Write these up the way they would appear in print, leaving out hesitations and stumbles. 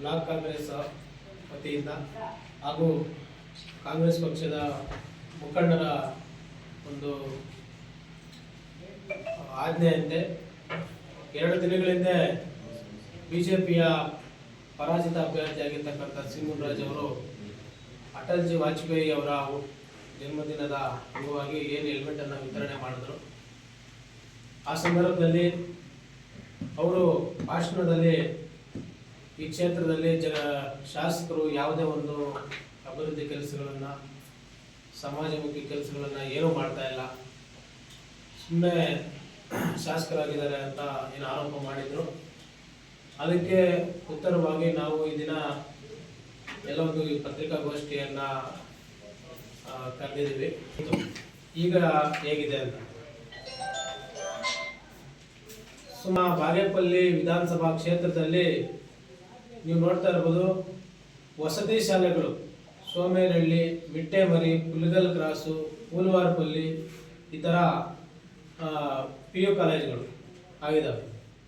Block Congress ವತಿಯಿಂದ ಹಾಗೂ ಕಾಂಗ್ರೆಸ್ ಪಕ್ಷದ ಮುಖಂಡರ ಒಂದು ಆಜ್ಞೆಯಂತೆ 2 ದಿನಗಳಿಂದ ಬಿಜೆಪಿಯ ಪರಾಜಿತ ಅಭ್ಯರ್ಥಿಯಾಗಿರ್ತಕ್ಕಂಥ ಸಿ ಮುನ್ರಾಜ್ ಅವರು ಅಟಲ್ಜಿ ವಾಜಪೇಯಿ ಅವರ ಜನ್ಮದಿನದ ಅಂಗವಾಗಿ ಏನು ಹೆಲ್ಮೆಟನ್ನು ವಿತರಣೆ ಮಾಡಿದ್ರು. ಆ ಸಂದರ್ಭದಲ್ಲಿ ಅವರು ಭಾಷಣದಲ್ಲಿ ಈ ಕ್ಷೇತ್ರದಲ್ಲಿ ಶಾಸಕರು ಯಾವುದೇ ಒಂದು ಅಭಿವೃದ್ಧಿ ಕೆಲಸಗಳನ್ನು, ಸಮಾಜಮುಖಿ ಕೆಲಸಗಳನ್ನು ಏನೂ ಮಾಡ್ತಾ ಇಲ್ಲ, ಸುಮ್ಮನೆ ಶಾಸಕರಾಗಿದ್ದಾರೆ ಅಂತ ಏನು ಆರೋಪ ಮಾಡಿದರು. ಅದಕ್ಕೆ ಉತ್ತರವಾಗಿ ನಾವು ಈ ದಿನ ಎಲ್ಲ ಒಂದು ಪತ್ರಿಕಾಗೋಷ್ಠಿಯನ್ನು ಕರೆದಿದ್ದೀವಿ. ಈಗ ಹೇಗಿದೆ ಅಂತ ಬಾಗೇಪಲ್ಲಿ ವಿಧಾನಸಭಾ ಕ್ಷೇತ್ರದಲ್ಲಿ ನೀವು ನೋಡ್ತಾ ಇರ್ಬೋದು. ವಸತಿ ಶಾಲೆಗಳು ಸೋಮೇನಹಳ್ಳಿ, ಮಿಟ್ಟೆಮರಿ, ಪುಲ್ಗಲ್ ಕ್ರಾಸು, ಪೂಲ್ವಾರ್ಪಲ್ಲಿ ಈ ಥರ PU ಕಾಲೇಜುಗಳು ಆಗಿದ್ದಾವೆ.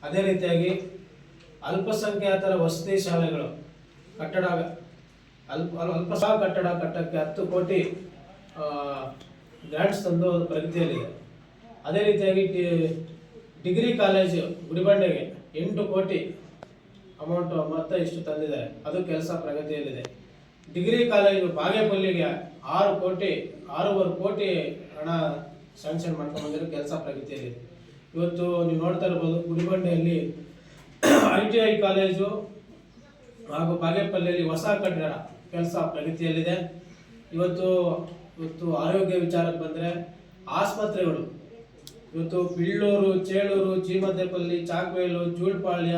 ಅದೇ ರೀತಿಯಾಗಿ ಅಲ್ಪಸಂಖ್ಯಾತರ ವಸತಿ ಶಾಲೆಗಳು ಕಟ್ಟಡ ಕಟ್ಟಡ ಕಟ್ಟಕ್ಕೆ 10 ಕೋಟಿ ಗ್ರಾಂಟ್ಸ್ ತಂದು ಪ್ರಗತಿಯಲ್ಲಿದೆ. ಅದೇ ರೀತಿಯಾಗಿ ಡಿಗ್ರಿ ಕಾಲೇಜು ಗುಡಿಬಂಡೆಗೆ 8 ಕೋಟಿ ಅಮೌಂಟ್ ಮೊತ್ತ ಇಷ್ಟು ತಂದಿದ್ದಾರೆ, ಅದು ಕೆಲಸ ಪ್ರಗತಿಯಲ್ಲಿದೆ. ಡಿಗ್ರಿ ಕಾಲೇಜು ಬಾಗೇಪಲ್ಲಿಗೆ 6.5 ಕೋಟಿ ಹಣ ಸ್ಯಾಂಕ್ಷನ್ ಮಾಡ್ಕೊಂಡು ಬಂದಿರೋ ಕೆಲಸ ಪ್ರಗತಿಯಲ್ಲಿದೆ. ಇವತ್ತು ನೀವು ನೋಡ್ತಾ ಇರ್ಬೋದು, ಗುಡಿಬಂಡೆಯಲ್ಲಿ ITI ಕಾಲೇಜು ಹಾಗೂ ಬಾಗೇಪಲ್ಲಿಯಲ್ಲಿ ಹೊಸ ಕಟ್ಟಡ ಕೆಲಸ ಪ್ರಗತಿಯಲ್ಲಿದೆ. ಇವತ್ತು ಆರೋಗ್ಯ ವಿಚಾರಕ್ಕೆ ಬಂದರೆ ಆಸ್ಪತ್ರೆಗಳು ಇವತ್ತು ಬಿಳ್ಳೂರು, ಚೇಳೂರು, ಚೀಮದ್ದೆಪಲ್ಲಿ, ಚಾಕ್ವೇಲು, ಜೂಳ್ಪಾಳ್ಯ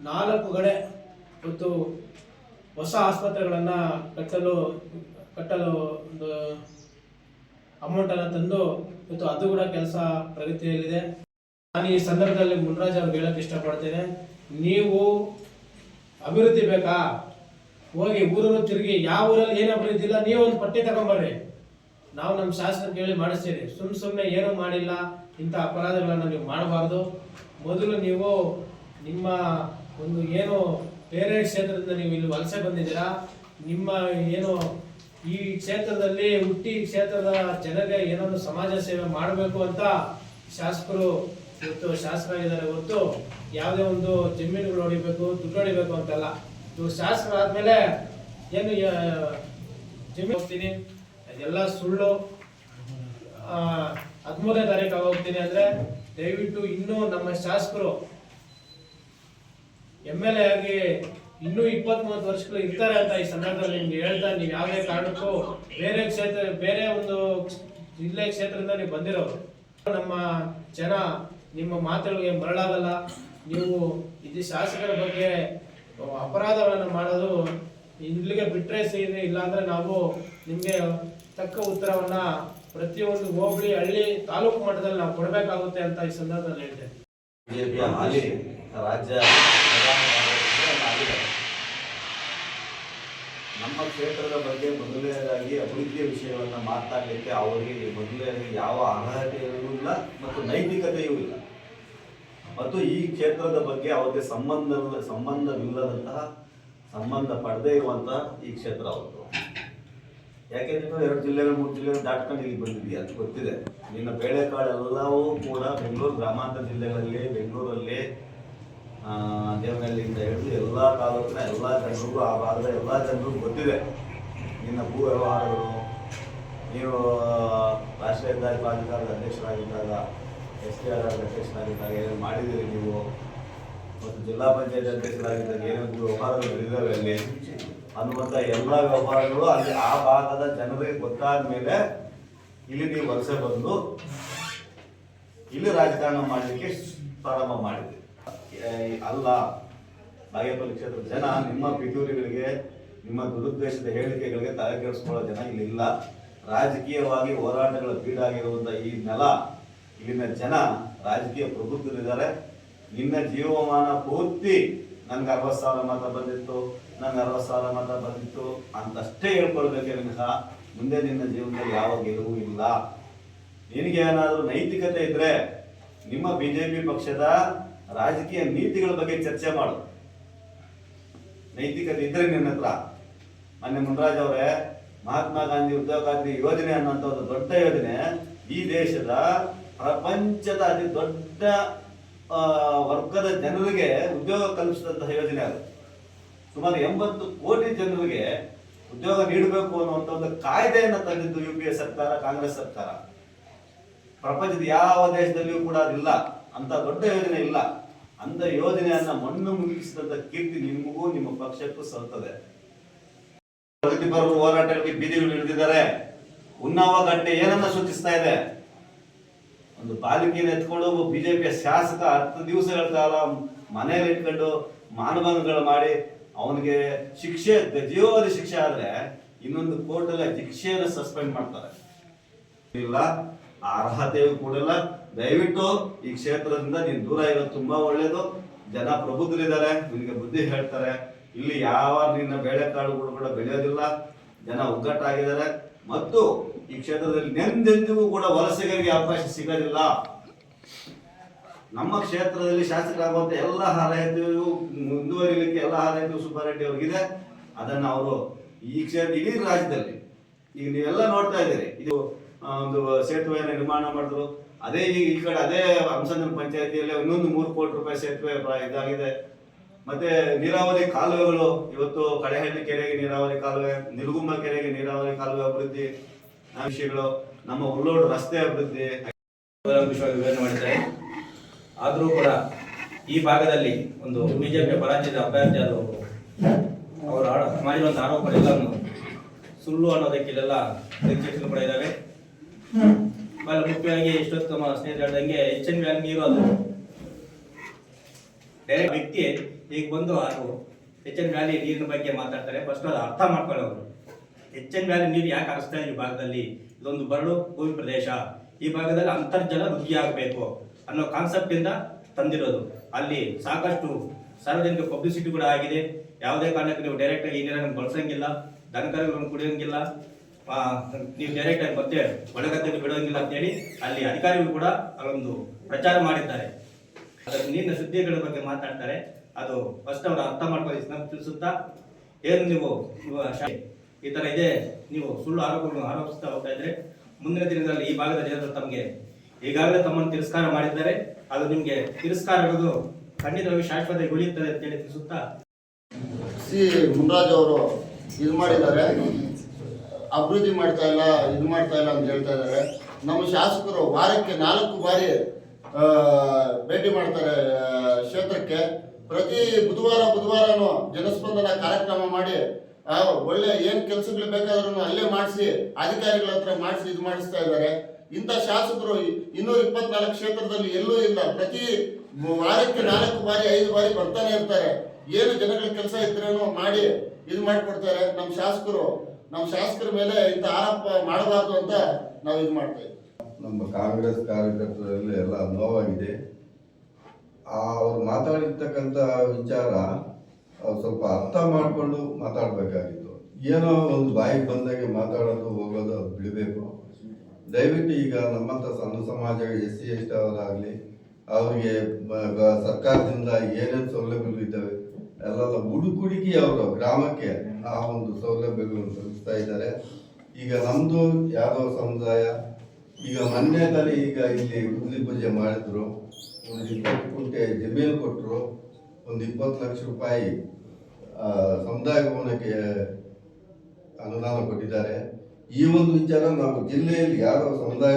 4 ಕಡೆ ಇವತ್ತು ಹೊಸ ಆಸ್ಪತ್ರೆಗಳನ್ನು ಕಟ್ಟಲು ಒಂದು ಅಮೌಂಟನ್ನು ತಂದು ಇವತ್ತು ಅದು ಕೂಡ ಕೆಲಸ ಪ್ರಗತಿಯಲ್ಲಿದೆ. ನಾನು ಈ ಸಂದರ್ಭದಲ್ಲಿ ಮುನ್ರಾಜ್ ಅವ್ರಿಗೆ ಹೇಳಕ್ಕೆ ಇಷ್ಟಪಡ್ತೇನೆ, ನೀವು ಅಭಿವೃದ್ಧಿ ಬೇಕಾ, ಹೋಗಿ ಊರೂರು ತಿರುಗಿ ಯಾವ ಊರಲ್ಲಿ ಏನು ಅಭಿವೃದ್ಧಿ ಇಲ್ಲ ನೀವು ಒಂದು ಪಟ್ಟಿ ತಗೊಂಬರ್ರಿ, ನಾವು ನಮ್ಮ ಶಾಸಕರು ಕೇಳಿ ಮಾಡಿಸ್ತೀರಿ. ಸುಮ್ಮನೆ ಏನೂ ಮಾಡಿಲ್ಲ, ಇಂಥ ಅಪರಾಧಗಳನ್ನು ನೀವು ಮಾಡಬಾರ್ದು. ಮೊದಲು ನೀವು ನಿಮ್ಮ ಒಂದು ಏನು ಬೇರೆ ಕ್ಷೇತ್ರದಿಂದ ನೀವು ಇಲ್ಲಿ ವಲಸೆ ಬಂದಿದ್ದೀರಾ, ನಿಮ್ಮ ಏನು ಈ ಕ್ಷೇತ್ರದಲ್ಲಿ ಹುಟ್ಟಿ ಕ್ಷೇತ್ರದ ಜನರಿಗೆ ಏನೊಂದು ಸಮಾಜ ಸೇವೆ ಮಾಡಬೇಕು ಅಂತ ಶಾಸಕರು ಇವತ್ತು ಶಾಸಕರಾಗಿದ್ದಾರೆ. ಹೊತ್ತು ಯಾವುದೇ ಒಂದು ಜಮೀನುಗಳು ಹೊಡಿಬೇಕು, ದುಡ್ಡು ಹೊಡಿಬೇಕು ಅಂತಲ್ಲ. ಇವರು ಶಾಸಕರಾದ್ಮೇಲೆ ಏನು ಜಮೀನು ಹೋಗ್ತೀನಿ ಅದೆಲ್ಲ ಸುಳ್ಳು. 13ನೇ ತಾರೀಕು ಹೋಗ್ತೀನಿ ಅಂದರೆ ದಯವಿಟ್ಟು ಇನ್ನೂ ನಮ್ಮ ಶಾಸಕರು MLA ಆಗಿ ಇನ್ನೂ 20-30 ವರ್ಷಗಳು ಇರ್ತಾರೆ ಅಂತ ಈ ಸಂದರ್ಭದಲ್ಲಿ ನಿಮ್ಗೆ ಹೇಳ್ತಾ, ನೀವು ಯಾವುದೇ ಕಾರಣಕ್ಕೂ ಬೇರೆ ಒಂದು ಜಿಲ್ಲೆ ಕ್ಷೇತ್ರದಿಂದ ನೀವು ಬಂದಿರೋರು, ನಮ್ಮ ಜನ ನಿಮ್ಮ ಮಾತುಗಳಿಗೆ ಮರಳಾಗಲ್ಲ. ನೀವು ಇದು ಶಾಸಕರ ಬಗ್ಗೆ ಅಪರಾಧಗಳನ್ನು ಮಾಡೋದು ಇಲ್ಲಿಗೆ ಬಿಟ್ಟರೆ ಸೇರಿ, ಇಲ್ಲಾಂದ್ರೆ ನಾವು ನಿಮಗೆ ತಕ್ಕ ಉತ್ತರವನ್ನ ಪ್ರತಿಯೊಂದು ಹೋಬಳಿ, ಹಳ್ಳಿ, ತಾಲೂಕು ಮಟ್ಟದಲ್ಲಿ ನಾವು ಕೊಡಬೇಕಾಗುತ್ತೆ ಅಂತ ಈ ಸಂದರ್ಭದಲ್ಲಿ ಹೇಳ್ತೇನೆ. ರಾಜ್ಯ ನಮ್ಮ ಕ್ಷೇತ್ರದ ಬಗ್ಗೆ ಮೊದಲನೇದಾಗಿ ಅಭಿವೃದ್ಧಿಯ ವಿಷಯವನ್ನು ಮಾತನಾಡಲಿಕ್ಕೆ ಅವರಿಗೆ ಮೊದಲನೇದಾಗಿ ಯಾವ ಅರ್ಹತೆಯೂ ಇಲ್ಲ ಮತ್ತು ನೈತಿಕತೆಯೂ ಇಲ್ಲ, ಮತ್ತು ಈ ಕ್ಷೇತ್ರದ ಬಗ್ಗೆ ಅವರಿಗೆ ಸಂಬಂಧವಿಲ್ಲದಂತಹ, ಸಂಬಂಧ ಪಡದೇ ಇರುವಂತಹ ಈ ಕ್ಷೇತ್ರ ಅವತ್ತು. ಯಾಕೆಂದ್ರೆ 2 ಜಿಲ್ಲೆಗಳು 3 ಜಿಲ್ಲೆಗಳು ದಾಟ್ಕೊಂಡು ಇಲ್ಲಿ ಬಂದಿದ್ದೀವಿ, ಅದು ಗೊತ್ತಿದೆ. ನಿನ್ನ ಬೇಳೆಕಾಳೆಲ್ಲವೂ ಕೂಡ ಬೆಂಗಳೂರು ಗ್ರಾಮಾಂತರ ಜಿಲ್ಲೆಗಳಲ್ಲಿ, ಬೆಂಗಳೂರಲ್ಲಿ ದೇವನಹಳ್ಳಿಯಿಂದ ಹಿಡಿದು ಎಲ್ಲ ತಾಲೂಕಿನ ಎಲ್ಲ ಜನರಿಗೂ, ಆ ಭಾಗದ ಎಲ್ಲ ಜನರಿಗೂ ಗೊತ್ತಿದೆ ನಿನ್ನ ಭೂ ವ್ಯವಹಾರಗಳು. ನೀವು ರಾಷ್ಟ್ರೀಯ ಹೆದ್ದಾರಿ ಪ್ರಾಧಿಕಾರದ ಅಧ್ಯಕ್ಷರಾಗಿದ್ದಾಗ, STR ಅಧ್ಯಕ್ಷರಾಗಿದ್ದಾಗ ಏನೇನು ಮಾಡಿದ್ದೀರಿ ನೀವು, ಮತ್ತು ಜಿಲ್ಲಾ ಪಂಚಾಯತ್ ಅಧ್ಯಕ್ಷರಾಗಿದ್ದಾಗ ಏನೇನು ವ್ಯವಹಾರಗಳು ನಡೆದಿದ್ದಾವೆ ಅಲ್ಲಿ ಅನ್ನುವಂಥ ಎಲ್ಲ ವ್ಯವಹಾರಗಳು ಅಲ್ಲಿ ಆ ಭಾಗದ ಜನರಿಗೆ ಗೊತ್ತಾದ ಮೇಲೆ ಇಲ್ಲಿ ನೀವು ವಲಸೆ ಬಂದು ಇಲ್ಲಿ ರಾಜಕಾರಣ ಮಾಡಲಿಕ್ಕೆ ಪ್ರಾರಂಭ ಮಾಡಿದ್ರಿ. ಅಲ್ಲ, ಬಾಗೇಪಲ್ಲಿ ಕ್ಷೇತ್ರದ ಜನ ನಿಮ್ಮ ಪಿತೂರಿಗಳಿಗೆ, ನಿಮ್ಮ ದುರುದ್ದೇಶದ ಹೇಳಿಕೆಗಳಿಗೆ ತಲೆ ಕೆಡಿಸ್ಕೊಳ್ಳೋ ಜನ ಇಲ್ಲಿ ಇಲ್ಲ. ರಾಜಕೀಯವಾಗಿ ಹೋರಾಟಗಳ ಬೀಡಾಗಿರುವಂಥ ಈ ನೆಲ, ಇಲ್ಲಿನ ಜನ ರಾಜಕೀಯ ಪ್ರಬುದ್ಧರಿದ್ದಾರೆ. ನಿನ್ನ ಜೀವಮಾನ ಪೂರ್ತಿ ನನ್ಗೆ 60,000 ಮತ ಬಂದಿತ್ತು, ನಂಗೆ 60,000 ಮತ ಬಂದಿತ್ತು ಅಂತಷ್ಟೇ ಹೇಳ್ಕೊಳ್ಬೇಕೇ ವಿನಃ ಮುಂದೆ ನಿನ್ನ ಜೀವನದಲ್ಲಿ ಯಾವ ಗೆಲುವು ಇಲ್ಲ. ನಿನಗೆ ಏನಾದರೂ ನೈತಿಕತೆ ಇದ್ರೆ ನಿಮ್ಮ BJP ಪಕ್ಷದ ರಾಜಕೀಯ ನೀತಿಗಳ ಬಗ್ಗೆ ಚರ್ಚೆ ಮಾಡು. ನೈತಿಕತೆ ಇದ್ರೆ ನಿನ್ನ ಹತ್ರ. ಮೊನ್ನೆ ಮುನ್ರಾಜ್ ಅವರೇ, ಮಹಾತ್ಮ ಗಾಂಧಿ ಉದ್ಯೋಗ ಖಾತ್ರಿ ಯೋಜನೆ ಅನ್ನೋಂಥ ಒಂದು ದೊಡ್ಡ ಯೋಜನೆ, ಈ ದೇಶದ ಪ್ರಪಂಚದ ಅತಿ ದೊಡ್ಡ ವರ್ಗದ ಜನರಿಗೆ ಉದ್ಯೋಗ ಕಲ್ಪಿಸಿದಂತಹ ಯೋಜನೆ ಅದು. ಸುಮಾರು 80 ಕೋಟಿ ಜನರಿಗೆ ಉದ್ಯೋಗ ನೀಡಬೇಕು ಅನ್ನುವಂಥ ಒಂದು ಕಾಯ್ದೆಯನ್ನು ತಂದಿದ್ದು UPA ಸರ್ಕಾರ, ಕಾಂಗ್ರೆಸ್ ಸರ್ಕಾರ. ಪ್ರಪಂಚದ ಯಾವ ದೇಶದಲ್ಲಿಯೂ ಕೂಡ ಅದಿಲ್ಲ, ಅಂತ ದೊಡ್ಡ ಯೋಜನೆ ಇಲ್ಲ. ಅಂತ ಯೋಜನೆಯನ್ನ ಮಣ್ಣು ಮುಗಿಸಿದಂತ ಕೀರ್ತಿ ನಿಮಗೂ ನಿಮ್ಮ ಪಕ್ಷಕ್ಕೂ ಸಲ್ತದೆ. ಪ್ರಗತಿಪರರು ಹೋರಾಟಗಳಿಗೆ ಬೀದಿಗಳು ಇಳಿದಿದ್ದಾರೆ. ಉನ್ನಾವ ಘಟನೆ ಏನನ್ನ ಸೂಚಿಸ್ತಾ ಇದೆ? ಒಂದು ಬಾಲಿಕೆಯನ್ನು ಎತ್ಕೊಂಡು ಬಿಜೆಪಿಯ ಶಾಸಕ 10 ದಿವಸಗಳ ಕಾಲ ಮನೆಯಲ್ಲಿ ಇಟ್ಕೊಂಡು ಮಾನಭಂಗಗಳು ಮಾಡಿ ಅವನಿಗೆ ಶಿಕ್ಷೆ, ಜೀವಾವಧಿ ಶಿಕ್ಷೆ ಆದ್ರೆ ಇನ್ನೊಂದು ಕೋರ್ಟಲ್ಲಿ ಶಿಕ್ಷೆಯನ್ನು ಸಸ್ಪೆಂಡ್ ಮಾಡ್ತಾರೆ. ಇಲ್ಲ, ಅರ್ಹತೆಯೂ ಕೂಡಲ್ಲ. ದಯವಿಟ್ಟು ಈ ಕ್ಷೇತ್ರದಿಂದ ನೀನು ದೂರ ಇರೋದು ತುಂಬಾ ಒಳ್ಳೇದು. ಜನ ಪ್ರಬುದ್ಧರಿದ್ದಾರೆ, ನಿನಗೆ ಬುದ್ಧಿ ಹೇಳ್ತಾರೆ. ಇಲ್ಲಿ ಯಾವ ನಿನ್ನ ಬೇಳೆಕಾಳುಗಳು ಕೂಡ ಬೆಳೆಯೋದಿಲ್ಲ. ಜನ ಒಗ್ಗಟ್ಟಾಗಿದ್ದಾರೆ ಮತ್ತು ಈ ಕ್ಷೇತ್ರದಲ್ಲಿ ನೆಂದೆಂದಿಗೂ ಕೂಡ ವಲಸಿಗರಿಗೆ ಅವಕಾಶ ಸಿಗೋದಿಲ್ಲ. ನಮ್ಮ ಕ್ಷೇತ್ರದಲ್ಲಿ ಶಾಸಕರಾಗುವಂತ ಎಲ್ಲ ಹಾರೈಕೆಯು ಮುಂದುವರಿಲಿಕ್ಕೆ ಎಲ್ಲ ಹಾರೈಕೆಯು ಸುಬ್ಬಾರೆಡ್ಡಿ ಅವ್ರಿಗಿದೆ. ಅದನ್ನ ಅವರು ಈ ಕ್ಷೇತ್ರ ಇಡೀ ರಾಜ್ಯದಲ್ಲಿ ಈಗ ನೀವೆಲ್ಲ ನೋಡ್ತಾ ಇದ್ದೀರಿ. ಇದು ಒಂದು ಸೇತುವೆಯನ್ನು ನಿರ್ಮಾಣ ಮಾಡಿದ್ರು. ಅದೇ ಈ ಕಡೆ ಅದೇ ಹಂಸಂದ್ರ ಪಂಚಾಯತಿಯಲ್ಲಿ ಇನ್ನೊಂದು 3 ಕೋಟಿ ರೂಪಾಯಿ ಸೇತುವೆ ಇದಾಗಿದೆ. ಮತ್ತೆ ನೀರಾವರಿ ಕಾಲುವೆಗಳು, ಇವತ್ತು ಕಡೆಹಳ್ಳಿ ಕೆರೆಗೆ ನೀರಾವರಿ ಕಾಲುವೆ, ನಿಲುಗುಂಬ ಕೆರೆಗೆ ನೀರಾವರಿ ಕಾಲುವೆ ಅಭಿವೃದ್ಧಿ ವಿಷಯಗಳು, ನಮ್ಮ ಉಳ್ಳೋಡು ರಸ್ತೆ ಅಭಿವೃದ್ಧಿ ವಿವರಣೆ ಮಾಡಿದ್ದಾರೆ. ಆದರೂ ಕೂಡ ಈ ಭಾಗದಲ್ಲಿ ಒಂದು ಬಿಜೆಪಿ ಪರಾಜಿತ ಅಭ್ಯರ್ಥಿ ಅವರು ಮಾಡಿರುವಂತಹ ಆರೋಪಗಳೆಲ್ಲವನ್ನು ಸುಳ್ಳು ಅನ್ನೋದಕ್ಕೆ ಇಲ್ಲೆಲ್ಲ ನಿರ್ದೇಶನ ಕೂಡ ಇದ್ದಾವೆ. ಬಹಳ ಮುಖ್ಯವಾಗಿ ಇಷ್ಟೊತ್ತು ನಮ್ಮ ಸ್ನೇಹಿತರು ಹೇಳ್ದಂಗೆ HN ವ್ಯಾಲಿ ನೀರು ಅದು ಡೈರೆಕ್ಟ್ ವ್ಯಕ್ತಿ ಈಗ ಬಂದು ಅದು HN ವ್ಯಾಲಿ ನೀರಿನ ಬಗ್ಗೆ ಮಾತಾಡ್ತಾರೆ. ಫಸ್ಟ್ ಅದು ಅರ್ಥ ಮಾಡ್ಕೊಳ್ಳೋರು. HN ವ್ಯಾಲಿ ನೀರು ಯಾಕೆ ಹರಿಸ್ತಾ ಈ ಭಾಗದಲ್ಲಿ? ಇದೊಂದು ಬರಡು ಭೂಮಿ ಪ್ರದೇಶ, ಈ ಭಾಗದಲ್ಲಿ ಅಂತರ್ಜಲ ವೃದ್ಧಿ ಆಗಬೇಕು ಅನ್ನೋ ಕಾನ್ಸೆಪ್ಟ್ ಇಂದ ತಂದಿರೋದು. ಅಲ್ಲಿ ಸಾಕಷ್ಟು ಸಾರ್ವಜನಿಕ ಪಬ್ಲಿಸಿಟಿ ಕೂಡ ಆಗಿದೆ. ಯಾವುದೇ ಕಾರಣಕ್ಕೆ ನೀವು ಡೈರೆಕ್ಟ್ ಆಗಿ ಈ ನೀರನ್ನು ಬಳಸಂಗಿಲ್ಲ, ದನಕರುಗಳನ್ನು ಕುಡಿಯೋಂಗಿಲ್ಲ, ನೀವು ಡೈರೆಕ್ಟ್ ಆಗಿ ಮತ್ತೆ ಒಳಗದ್ದೆಗೆ ಬಿಡೋಂಗಿಲ್ಲ ಅಂತ ಹೇಳಿ ಅಲ್ಲಿ ಅಧಿಕಾರಿಗಳು ಕೂಡ ಅಲ್ಲೊಂದು ಪ್ರಚಾರ ಮಾಡಿದ್ದಾರೆ. ಅದರ ನೀರಿನ ಶುದ್ಧೀಕರಣ ಬಗ್ಗೆ ಮಾತಾಡ್ತಾರೆ. ಅದು ಫಸ್ಟ್ ಅವರು ಅರ್ಥ ಮಾಡ್ಕೊಳ್ಳಿ ತಿಳಿಸುತ್ತಾ, ಏನು ನೀವು ಈ ತರ ಇದೆ, ನೀವು ಸುಳ್ಳು ಆರೋಪಗಳನ್ನು ಆರೋಪಿಸ್ತಾ ಹೋಗ್ತಾ ಇದ್ರೆ ಮುಂದಿನ ದಿನಗಳಲ್ಲಿ ಈ ಭಾಗದ ಜನರು ತಮಗೆ ಈಗಾಗಲೇ ತಮ್ಮನ್ನು ತಿರಸ್ಕಾರ ಮಾಡಿದ್ದಾರೆ. ಅದು ನಿಮ್ಗೆ ತಿರಸ್ಕಾರ ಆಗೋದು ಖಂಡಿತವಾಗಿ ಶಾಶ್ವತ ಉಳಿಯುತ್ತದೆ ಅಂತ ಹೇಳಿ ತಿಳಿಸುತ್ತಾ, ಮುನ್ರಾಜ್ ಅವರು ಇದು ಮಾಡಿದ್ದಾರೆ, ಅಭಿವೃದ್ಧಿ ಮಾಡ್ತಾ ಇಲ್ಲ, ಇದು ಮಾಡ್ತಾ ಇಲ್ಲ ಅಂತ ಹೇಳ್ತಾ ಇದ್ದಾರೆ. ನಮ್ಮ ಶಾಸಕರು ವಾರಕ್ಕೆ 4 ಬಾರಿ ಭೇಟಿ ಮಾಡ್ತಾರೆ ಕ್ಷೇತ್ರಕ್ಕೆ. ಪ್ರತಿ ಬುಧವಾರನೂ ಜನಸ್ಪಂದನ ಕಾರ್ಯಕ್ರಮ ಮಾಡಿ ಒಳ್ಳೆ ಏನು ಕೆಲಸಗಳು ಬೇಕಾದ್ರೂ ಅಲ್ಲೇ ಮಾಡಿಸಿ ಅಧಿಕಾರಿಗಳ ಹತ್ರ ಮಾಡಿಸಿ ಇದು ಮಾಡಿಸ್ತಾ ಇದ್ದಾರೆ. ಇಂಥ ಶಾಸಕರು 224 ಕ್ಷೇತ್ರದಲ್ಲಿ ಎಲ್ಲೂ ಇಲ್ಲ. ಪ್ರತಿ ವಾರಕ್ಕೆ 4 ಬಾರಿ 5 ಬಾರಿ ಬರ್ತಾನೆ ಇರ್ತಾರೆ. ಏನು ಜನಗಳ ಕೆಲಸ ಇದ್ರೇನು ಮಾಡಿ ಇದು ಮಾಡಿಕೊಡ್ತಾರೆ. ನಮ್ಮ ಶಾಸಕರ ಮೇಲೆ ಇಂಥ ಆರೋಪ ಮಾಡಬಾರ್ದು ಅಂತ ನಾವು ಇದು ಮಾಡ್ತಾ ಇದ್ದೀವಿ. ನಮ್ಮ ಕಾಂಗ್ರೆಸ್ ಕಾರ್ಯಕರ್ತರಲ್ಲಿ ಎಲ್ಲ ನೋವಾಗಿದೆ. ಅವ್ರು ಮಾತಾಡಿರ್ತಕ್ಕಂಥ ವಿಚಾರ ಸ್ವಲ್ಪ ಅರ್ಥ ಮಾಡಿಕೊಂಡು ಮಾತಾಡಬೇಕಾಗಿತ್ತು. ಏನೋ ಒಂದು ಬಾಯಿಗೆ ಬಂದಾಗೆ ಮಾತಾಡೋದು ಹೋಗೋದು ಅದು ಬಿಡಬೇಕು. ದಯವಿಟ್ಟು ಈಗ ನಮ್ಮಂಥ ಸಣ್ಣ ಸಮಾಜ SC ST ಅವರಾಗಲಿ ಅವರಿಗೆ ಸರ್ಕಾರದಿಂದ ಏನೇನು ಸೌಲಭ್ಯಗಳು ಇದ್ದಾವೆ ಎಲ್ಲ ಹುಡುಕಿ ಅವರು ಗ್ರಾಮಕ್ಕೆ ಆ ಒಂದು ಸೌಲಭ್ಯಗಳನ್ನು ತಲುಪಿಸ್ತಾ ಇದ್ದಾರೆ. ಈಗ ನಮ್ಮದು ಯಾದವ ಸಮುದಾಯ ಈಗ ಮೊನ್ನೆದಲ್ಲಿ ಈಗ ಇಲ್ಲಿ ಗುದ್ಲಿ ಪೂಜೆ ಮಾಡಿದ್ರು, ಒಂದು 20 ಗುಂಟೆ ಜಮೀನು ಕೊಟ್ಟರು, ಒಂದು 20 ಲಕ್ಷ ರೂಪಾಯಿ ಸಮುದಾಯ ಭವನಕ್ಕೆ ಅನುದಾನ ಕೊಟ್ಟಿದ್ದಾರೆ. ಈ ಒಂದು ವಿಚಾರ ನಾವು ಜಿಲ್ಲೆಯಲ್ಲಿ ಯಾದವ ಸಮುದಾಯ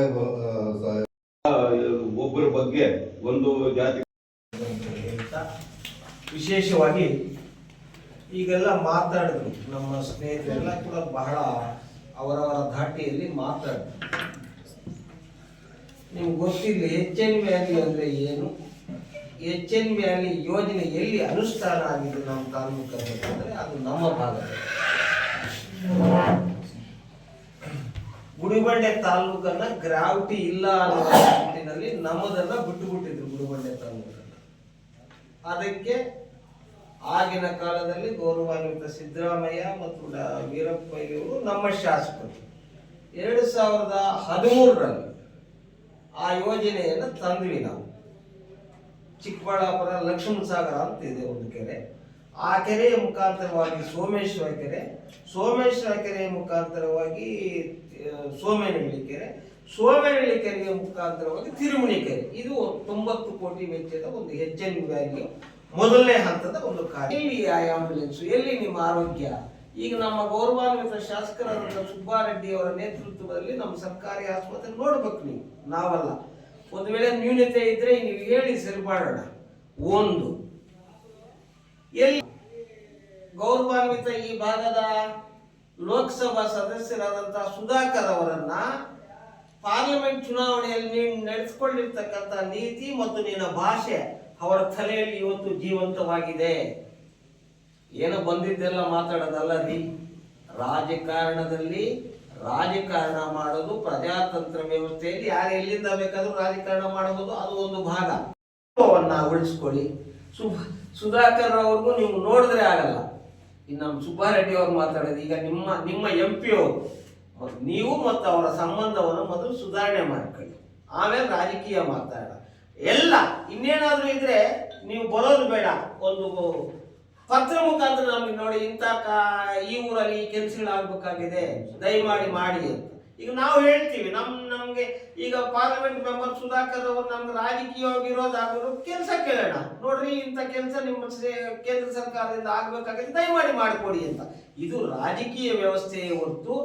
ಒಬ್ಬರ ಬಗ್ಗೆ ಒಂದು ಜಾತಿ ವಿಶೇಷವಾಗಿ ಈಗೆಲ್ಲ ಮಾತಾಡಿದ್ರು ನಮ್ಮ ಸ್ನೇಹಿತರೆಲ್ಲ ಕೂಡ ಬಹಳ ಅವರವರ ಧಾಟಿಯಲ್ಲಿ ಮಾತಾಡಿದ್ರು. ನಿಮ್ಗೆ ಗೊತ್ತಿಲ್ಲ HN ವ್ಯಾಲಿ ಅಂದ್ರೆ ಏನು, HN ವ್ಯಾಲಿ ಯೋಜನೆ ಎಲ್ಲಿ ಅನುಷ್ಠಾನ ಆಗಿದೆ ನಮ್ಮ ತಾಲೂಕಲ್ಲಿ ಅಂದ್ರೆ ಅದು ನಮ್ಮ ಭಾಗದಲ್ಲಿ. ಗುಡಿಬಂಡೆ ತಾಲೂಕನ್ನ ಗ್ರಾವಿಟಿ ಇಲ್ಲ ಅನ್ನೋ ನಿಟ್ಟಿನಲ್ಲಿ ನಮ್ಮದನ್ನ ಬಿಟ್ಟುಬಿಟ್ಟಿದ್ರು ಗುಡಿಬಂಡೆ ತಾಲೂಕನ್ನ. ಅದಕ್ಕೆ ಆಗಿನ ಕಾಲದಲ್ಲಿ ಗೌರವಾನ್ವಿತ ಸಿದ್ದರಾಮಯ್ಯ ಮತ್ತು ವೀರಪ್ಪಯ್ಯವರು ನಮ್ಮ ಶಾಸಕರು 2013ರಲ್ಲಿ ಆ ಯೋಜನೆಯನ್ನು ತಂದ್ವಿ ನಾವು. ಚಿಕ್ಕಬಳ್ಳಾಪುರ ಲಕ್ಷ್ಮಣ ಸಾಗರ ಅಂತ ಇದೆ ಒಂದು ಕೆರೆ, ಆ ಕೆರೆಯ ಮುಖಾಂತರವಾಗಿ ಸೋಮೇಶ್ವರ ಕೆರೆಯ ಮುಖಾಂತರವಾಗಿ ಸೋಮೇನಹಳ್ಳಿ ಕೆರೆ, ಸೋಮೇನಹಳ್ಳಿ ಕೆರೆಯ ಮುಖಾಂತರವಾಗಿ ತಿರುಮಣಿ ಕೆರೆ. ಇದು 90 ಕೋಟಿ ವೆಚ್ಚದ ಒಂದು HN ವ್ಯಾಲಿ ಮೊದಲನೇ ಹಂತದ ಒಂದು ಕಾರ್ಯ. ಎಲ್ಲಿ ಆ ಆಂಬ್ಯುಲೆನ್ಸ್, ಎಲ್ಲಿ ನಿಮ್ಮ ಆರೋಗ್ಯ? ಈಗ ನಮ್ಮ ಗೌರವಾನ್ವಿತ ಶಾಸಕರಾದ ಸುಬ್ಬಾರೆಡ್ಡಿ ಅವರ ನೇತೃತ್ವದಲ್ಲಿ ನಮ್ಮ ಸರ್ಕಾರಿ ಆಸ್ಪತ್ರೆ ನೋಡ್ಬೇಕು ನೀವು, ನಾವಲ್ಲ. ಒಂದು ವೇಳೆ ನ್ಯೂನತೆ ಇದ್ರೆ ನೀವು ಹೇಳಿ ಸರಿ ಮಾಡೋಣ. ಒಂದು ಎಲ್ಲಿ ಗೌರವಾನ್ವಿತ ಈ ಭಾಗದ ಲೋಕಸಭಾ ಸದಸ್ಯರಾದಂತಹ ಸುಧಾಕರ್ ಅವರನ್ನ ಪಾರ್ಲಿಮೆಂಟ್ ಚುನಾವಣೆಯಲ್ಲಿ ನೀನು ನಡೆಸಿಕೊಂಡಿರ್ತಕ್ಕಂಥ ನೀತಿ ಮತ್ತು ನಿನ್ನ ಭಾಷೆ ಅವರ ತಲೆಯಲ್ಲಿ ಇವತ್ತು ಜೀವಂತವಾಗಿದೆ. ಏನೋ ಬಂದಿದ್ದೆಲ್ಲ ಮಾತಾಡೋದಲ್ಲ ರೀ. ರಾಜಕಾರಣದಲ್ಲಿ ರಾಜಕಾರಣ ಮಾಡೋದು ಪ್ರಜಾತಂತ್ರ ವ್ಯವಸ್ಥೆಯಲ್ಲಿ ಯಾರು ಎಲ್ಲಿಂದ ಬೇಕಾದ್ರೂ ರಾಜಕಾರಣ ಮಾಡಬಹುದು, ಅದು ಒಂದು ಭಾಗ. ಉಳಿಸ್ಕೊಳ್ಳಿ. ಸುಧಾಕರ್ ಅವ್ರಿಗೂ ನೀವು ನೋಡಿದ್ರೆ ಆಗಲ್ಲ. ಇನ್ನು ನಮ್ಮ ಸುಬ್ಬಾರೆಡ್ಡಿ ಅವ್ರು ಮಾತಾಡೋದು ಈಗ ನಿಮ್ಮ MP ಅವರು, ನೀವು ಮತ್ತು ಅವರ ಸಂಬಂಧವನ್ನು ಮೊದಲು ಸುಧಾರಣೆ ಮಾಡ್ಕೊಳ್ಳಿ, ಆಮೇಲೆ ರಾಜಕೀಯ ಮಾತಾಡ. ಎಲ್ಲ ಇನ್ನೇನಾದ್ರೂ ಇದ್ರೆ ನೀವು ಬರೋದು ಬೇಡ. ಒಂದು ಪತ್ರ ಮುಖಾಂತರ ನಮ್ಗೆ ನೋಡಿ ಈ ಊರಲ್ಲಿ ಈ ಕೆಲಸಗಳಾಗಬೇಕಾಗಿದೆ, ದಯಮಾಡಿ ಮಾಡಿ ಅಂತ. ಈಗ ನಾವು ಹೇಳ್ತೀವಿ, ನಮ್ಗೆ ಈಗ ಪಾರ್ಲಿಮೆಂಟ್ ಮೆಂಬರ್ ಸುಧಾಕರ್ ಅವರು ನಮ್ಗೆ ರಾಜಕೀಯವಾಗಿ ಇರೋದಾಗೋದು ಕೆಲಸ ಕೇಳೋಣ, ನೋಡ್ರಿ ಇಂಥ ಕೆಲಸ ನಿಮ್ಮ ಕೇಂದ್ರ ಸರ್ಕಾರದಿಂದ ಆಗ್ಬೇಕಾಗಿದೆ, ದಯಮಾಡಿ ಮಾಡಿಕೊಡಿ ಅಂತ. ಇದು ರಾಜಕೀಯ ವ್ಯವಸ್ಥೆಯೇ ಹೊರತು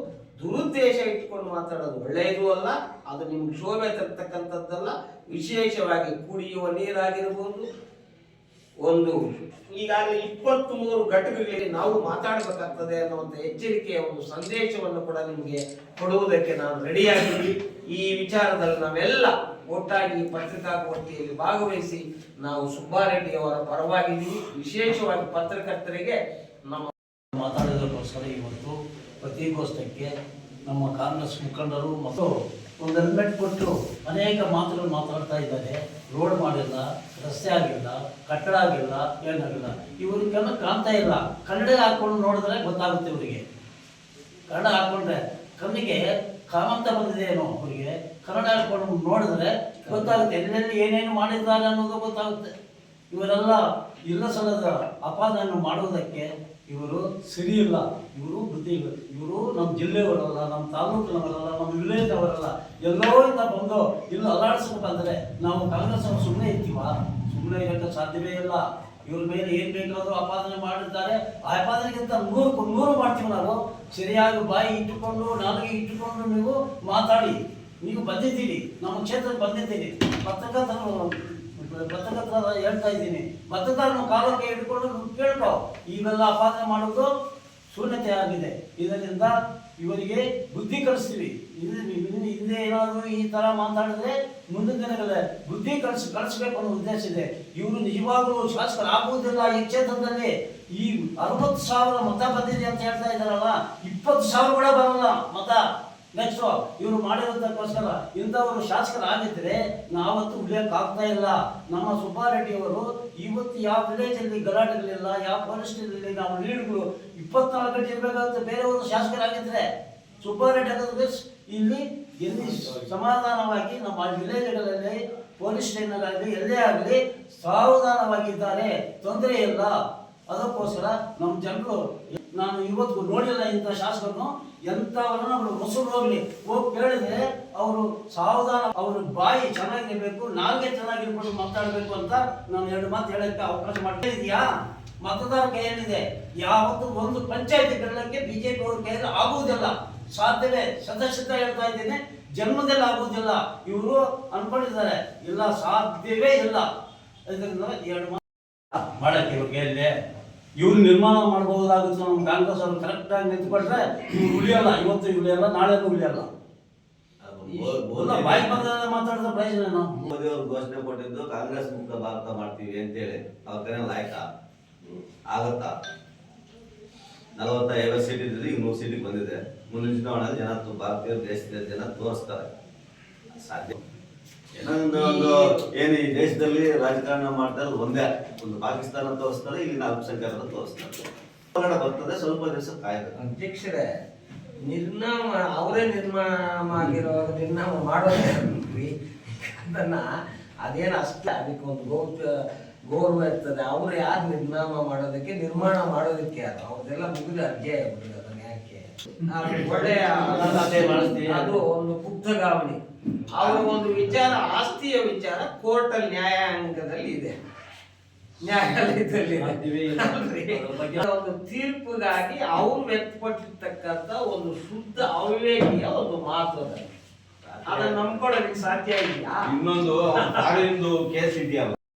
ದುರುದ್ದೇಶ ಇಟ್ಕೊಂಡು ಮಾತಾಡೋದು ಒಳ್ಳೆಯದು ಅಲ್ಲ. ಅದು ನಿಮ್ಗೆ ಶೋಭೆ ತರ್ತಕ್ಕಂಥದ್ದಲ್ಲ. ವಿಶೇಷವಾಗಿ ಕುಡಿಯುವ ನೀರಾಗಿರ್ಬೋದು, ಒಂದು ಈಗಾಗಲೇ 23 ಘಟಕಗಳಲ್ಲಿ ನಾವು ಮಾತಾಡಬೇಕಾಗ್ತದೆ ಅನ್ನುವಂಥ ಎಚ್ಚರಿಕೆಯ ಒಂದು ಸಂದೇಶವನ್ನು ಕೂಡ ನಿಮಗೆ ಕೊಡುವುದಕ್ಕೆ ನಾವು ರೆಡಿಯಾಗಿದ್ದೀವಿ. ಈ ವಿಚಾರದಲ್ಲಿ ನಾವೆಲ್ಲ ಒಟ್ಟಾಗಿ ಪತ್ರಿಕಾಗೋಷ್ಠಿಯಲ್ಲಿ ಭಾಗವಹಿಸಿ ನಾವು ಸುಬ್ಬಾರೆಡ್ಡಿ ಅವರ ಪರವಾಗಿದ್ದೀವಿ. ವಿಶೇಷವಾಗಿ ಪತ್ರಕರ್ತರಿಗೆ ನಮ್ಮ ಮಾತಾಡೋದಕ್ಕೋಸ್ಕರ ಇವತ್ತು ಪತ್ರಿಕಾಗೋಷ್ಠಿಗೆ ನಮ್ಮ ಕಾಂಗ್ರೆಸ್ ಮುಖಂಡರು ಮತ್ತು ಒಂದು ಹೆಲ್ಮೆಟ್ ಕೊಟ್ಟು ಅನೇಕ ಮಾತುಗಳು ಮಾತಾಡ್ತಾ ಇದ್ದಾರೆ. ರೋಡ್ ಮಾಡಿಲ್ಲ, ರಸ್ತೆ ಆಗಿಲ್ಲ, ಕಟ್ಟಡ ಆಗಿಲ್ಲ, ಏನಾಗಿಲ್ಲ. ಇವ್ರಿಗೆಲ್ಲ ಕಾಣ್ತಾ ಇಲ್ಲ. ಕನ್ನಡ ಹಾಕೊಂಡು ನೋಡಿದ್ರೆ ಗೊತ್ತಾಗುತ್ತೆ ಇವರಿಗೆ. ಕನ್ನಡ ಹಾಕೊಂಡ್ರೆ ಕಣ್ಣಿಗೆ ಕಾಮಂತ ಬಂದಿದೆ ಏನೋ ಅವರಿಗೆ. ಕನ್ನಡ ಹಾಕೊಂಡು ನೋಡಿದ್ರೆ ಗೊತ್ತಾಗುತ್ತೆ ಎಲ್ಲೆಲ್ಲಿ ಏನೇನು ಮಾಡಿದ್ದಾರೆ ಅನ್ನೋದು ಗೊತ್ತಾಗುತ್ತೆ. ಇವರೆಲ್ಲ ಇಲ್ಲ ಸಲ್ಲದ ಅಪಾದನೆಯನ್ನು ಮಾಡುವುದಕ್ಕೆ ಇವರು ಸರಿ ಇಲ್ಲ. ಇವರು ಬುದ್ಧಿ, ಇವರು ನಮ್ಮ ಜಿಲ್ಲೆಯವರಲ್ಲ, ನಮ್ಮ ತಾಲೂಕಿನವರಲ್ಲ, ನಮ್ಮ ವಿಲೇಜ್ನವರಲ್ಲ. ಎಲ್ಲರಿಂದ ಬಂದು ಇಲ್ಲಿ ಅಲ್ಲಾಡಿಸ್ಬೇಕಂದ್ರೆ ನಾವು ಕಾಂಗ್ರೆಸ್ ಅವರು ಸುಮ್ಮನೆ ಇರ್ತೀವ? ಸುಮ್ಮನೆ ಇರೋಕ್ಕೆ ಸಾಧ್ಯವೇ ಇಲ್ಲ. ಇವ್ರ ಮೇಲೆ ಏನು ಬೇಕಾದರೂ ಅಪಾದನೆ ಮಾಡಿದ್ದಾರೆ. ಆ ಅಪಾದನೆಗಿಂತ 100 ಮಾಡ್ತೀವಿ ನಾವು. ಸರಿಯಾಗಿ ಬಾಯಿ ಇಟ್ಟುಕೊಂಡು ನಾಲಿಗೆ ಇಟ್ಟುಕೊಂಡು ನೀವು ಮಾತಾಡಿ. ನೀವು ಬಂದಿದ್ದೀರಿ, ನಮ್ಮ ಕ್ಷೇತ್ರಕ್ಕೆ ಬಂದಿದ್ದೀರಿ. ಪತ್ರಕರ್ತರ ಹೇಳ್ತಾ ಇದ್ದೀನಿ, ಮತದಾರನ ಕಾಲಕ್ಕೆ ಹಿಡ್ಕೊಂಡು ಕೇಳ್ಕೊ. ಇವೆಲ್ಲ ಅಪಾದನೆ ಮಾಡೋದು ಶೂನ್ಯತೆ ಆಗಿದೆ. ಇದರಿಂದ ಇವರಿಗೆ ಬುದ್ಧಿ ಕಲಿಸ್ತೀವಿ. ಹಿಂದೆ ಏನಾದರೂ ಈ ಥರ ಮಾತಾಡಿದ್ರೆ ಮುಂದಿನ ದಿನಗಳೇ ಬುದ್ಧಿ ಕಲಿಸ್ಬೇಕು ಅನ್ನೋ ಉದ್ದೇಶ ಇದೆ. ಇವರು ನಿಜವಾಗಲೂ ಶಾಸಕರಾಗುವುದಿಲ್ಲ. ಈ ಕ್ಷೇತ್ರದಲ್ಲಿ ಈ 60,000 ಮತ ಬಂದಿದೆ ಅಂತ ಹೇಳ್ತಾ ಇದ್ದಾರಲ್ಲ, 20,000 ಕೂಡ ಬರಲ್ಲ ಮತ. ನೆಕ್ಸ್ಟ್ ಇವರು ಮಾಡಿರೋದಕ್ಕೋಸ್ಕರ ಇಂಥವರು ಶಾಸಕರಾಗಿದ್ದರೆ ನಾವತ್ತು ಉಳಿಯೋಕ್ಕಾಗ್ತಾ ಇಲ್ಲ. ನಮ್ಮ ಸುಬ್ಬಾರೆಡ್ಡಿ ಅವರು ಇವತ್ತು ಯಾವ ವಿಲೇಜಲ್ಲಿ ಗಲಾಟೆಗಳಿಲ್ಲ, ಯಾವ ಪೊಲೀಸ್ ಸ್ಟೇಷನಲ್ಲಿ ನಾವು ಲೀಡ್ಗಳು 24 ಗಂಟೆ ಇರಬೇಕಾಗುತ್ತೆ. ಬೇರೆಯವರು ಶಾಸಕರಾಗಿದ್ದರೆ ಸುಬ್ಬಾರೆಡ್ಡಿ ಆಗೋದು ಇಲ್ಲಿ ಎಲ್ಲಿ ಸಮಾಧಾನವಾಗಿ ನಮ್ಮ ವಿಲೇಜ್ಗಳಲ್ಲಿ ಪೊಲೀಸ್ ಸ್ಟೇಷನ್ಗಳಲ್ಲಿ ಎಲ್ಲೇ ಆಗಲಿ ಸಾವಧಾನವಾಗಿದ್ದಾರೆ, ತೊಂದರೆ ಇಲ್ಲ. ಅದಕ್ಕೋಸ್ಕರ ನಮ್ಮ ಜನರು, ನಾನು ಇವತ್ತು ನೋಡಿಲ್ಲ ಇಂಥ ಶಾಸಕರನ್ನು. ಎಂಥವರನ್ನ ಅವರು ಮೊಸರು ಹೋಗ್ಲಿ ಹೋಗಿ ಕೇಳಿದ್ರೆ ಅವರು ಸಾವಧಾನ, ಅವ್ರ ಬಾಯಿ ಚೆನ್ನಾಗಿರ್ಬೇಕು, ನಾಲ್ಗೆ ಚೆನ್ನಾಗಿರ್ಬೇಕು, ಮಾತಾಡಬೇಕು ಅಂತ ನಾನು 2 ಮಾತು ಹೇಳಕ್ಕೆ ಅವಕಾಶ ಮಾಡ್ತಾ ಇದೆಯಾ? ಮತದಾರ ಕೈಯಲ್ಲಿದೆ. ಯಾವತ್ತು ಒಂದು ಪಂಚಾಯತಿ ಗೆಲ್ಲಕ್ಕೆ ಬಿಜೆಪಿ ಅವ್ರ ಕೈಯಲ್ಲಿ ಆಗುವುದಿಲ್ಲ, ಸಾಧ್ಯವೇ ಸದಸ್ಯತೆ ಹೇಳ್ತಾ ಇದ್ದೇನೆ, ಜನ್ಮದಲ್ಲಿ ಆಗುವುದಿಲ್ಲ. ಇವರು ಅನ್ಕೊಂಡಿದ್ದಾರೆ, ಇಲ್ಲ ಸಾಧ್ಯವೇ ಇಲ್ಲ. ಇದರಿಂದ 2 ಮಾತು ಮಾಡಕ್ಕೆ ಇವ್ರ ಕೈಯಲ್ಲೇ. ಇವ್ರು ನಿರ್ಮಾಣ ಮಾಡಬಹುದಾಗುತ್ತೆ. ನಮ್ಮ ಕಾಂಗ್ರೆಸ್ ಅವರು ಕರೆಕ್ಟಾಗಿ ನಿಂತ್ಕೊಂಡ್ರೆ ಇವ್ರು ಉಳಿಯಲ್ಲ. ಇವತ್ತು ಉಳಿಯಲ್ಲ, ನಾಳೆ ಉಳಿಯಲ್ಲ. ಬಾಯಿ ಬಂದ ಮಾತಾಡಿದ ಪ್ರಯೋಜನ. ಮೋದಿ ಅವರು ಘೋಷಣೆ ಕೊಟ್ಟಿದ್ದು ಕಾಂಗ್ರೆಸ್ ಮುಕ್ತ ಭಾರತ ಮಾಡ್ತೀವಿ ಅಂತೇಳಿ. ಅವ್ರ ಕೈ ಲಾಯಕ ಆಗತ್ತಾ? 40-50 ಸೀಟ್ ಇದ್ರೆ ಈಗ 100 ಸೀಟಿಗೆ ಬಂದಿದೆ. ಮುಂದಿನ ಚುನಾವಣೆಯಲ್ಲಿ ಜನ, ಭಾರತೀಯ ದೇಶದ ಜನ ತೋರಿಸ್ತಾರೆ. ಸಾಧ್ಯ ಏನೊಂದು ಏನು ಈ ದೇಶದಲ್ಲಿ ರಾಜಕಾರಣ ಮಾಡ್ತಾರೆ ಒಂದೇ, ಒಂದು ಪಾಕಿಸ್ತಾನ ತೋರಿಸ್ತಾರೆ, ಇಲ್ಲಿನ ಅಲ್ಪಸಂಖ್ಯಾತರ ತೋರಿಸ್ತಾರೆ. ಬರ್ತದೆ, ಸ್ವಲ್ಪ ದಿವಸ ಕಾಯ್ತಾರೆ. ಅಧ್ಯಕ್ಷರೇ, ನಿರ್ನಾಮ ಅವರೇ ನಿರ್ಮಾಣ ಆಗಿರುವಾಗ ನಿರ್ನಾಮ ಮಾಡೋದೇ ಅದನ್ನ ಅದೇನು ಅಷ್ಟೇ. ಅದಕ್ಕೆ ಒಂದು ಗೌರವ ಇರ್ತದೆ. ಅವ್ರು ಯಾರು ನಿರ್ಮಾಣ ಮಾಡೋದಕ್ಕೆ ಯಾರು ಅವ್ರದೆಲ್ಲ ಮುಗಿದ ಅಧ್ಯಾಯ ಬಿಡಿ, ಅದನ್ನ ಯಾಕೆ ಒಳ್ಳೆಯ ಅದು ಒಂದು ಗುಪ್ತಗಾವಣಿ. ಅವರ ಒಂದು ವಿಚಾರ, ಆಸ್ತಿಯ ವಿಚಾರ ಕೋರ್ಟಲ್ಲಿ ನ್ಯಾಯಾಂಗದಲ್ಲಿ ಇದೆ, ನ್ಯಾಯಾಲಯದಲ್ಲಿ ಒಂದು ತೀರ್ಪಿಗಾಗಿ ಅವ್ರು ವ್ಯಕ್ತಪಟ್ಟಿರ್ತಕ್ಕಂಥ ಒಂದು ಶುದ್ಧ ಅವಿವೇಕಿಯ ಒಂದು ಮಾತು ಅದನ್ನ ನಂಬ್ಕೊಳ್ಳೋದಕ್ಕೆ ಸಾಧ್ಯ ಇದೆಯಾ? ಇನ್ನೊಂದು ಫಾರಿನ್ದು ಕೇಸ್ ಇದೆಯಲ್ಲ,